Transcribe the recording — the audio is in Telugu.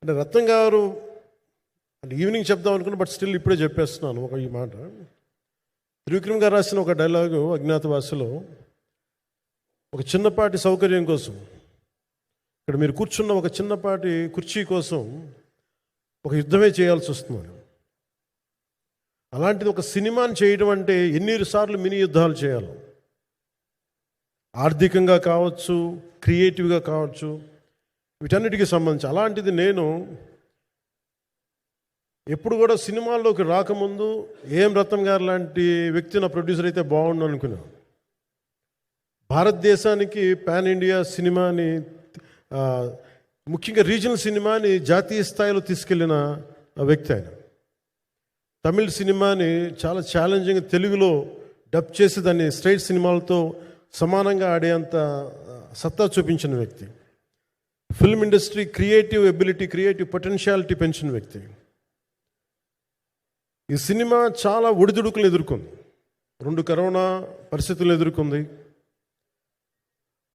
అంటే రత్నం గారు అంటే ఈవినింగ్ చెప్దాం అనుకున్నా, బట్ స్టిల్ ఇప్పుడే చెప్పేస్తున్నాను ఈ మాట. త్రివిక్రమ్ గారు రాసిన ఒక డైలాగు అజ్ఞాతవాసిలో, ఒక చిన్నపాటి సౌకర్యం కోసం, ఇక్కడ మీరు కూర్చున్న ఒక చిన్నపాటి కుర్చీ కోసం ఒక యుద్ధమే చేయాల్సి వస్తుంది. అలాంటిది ఒక సినిమాని చేయడం అంటే ఎన్నిసార్లు మినీ యుద్ధాలు చేయాలి, ఆర్థికంగా కావచ్చు, క్రియేటివ్గా కావచ్చు, వీటన్నిటికీ సంబంధించి. అలాంటిది నేను ఎప్పుడు కూడా సినిమాల్లోకి రాకముందు ఏం రత్నం గారు లాంటి వ్యక్తి నా ప్రొడ్యూసర్ అయితే బాగుండు అనుకున్నాను. భారతదేశానికి పాన్ ఇండియా సినిమాని, ముఖ్యంగా రీజనల్ సినిమాని జాతీయ స్థాయిలో తీసుకెళ్ళిన వ్యక్తి ఆయన. తమిళ సినిమాని చాలా ఛాలెంజింగ్ తెలుగులో డబ్ చేసి దాన్ని స్ట్రైట్ సినిమాలతో సమానంగా ఆడేంత సత్తా చూపించిన వ్యక్తి. Film industry creative ability, creative potentiality పెంచిన వ్యక్తి. ఈ సినిమా చాలా ఒడిదుడుకులు ఎదుర్కొంది, 2 కరోనా పరిస్థితులు ఎదుర్కొంది.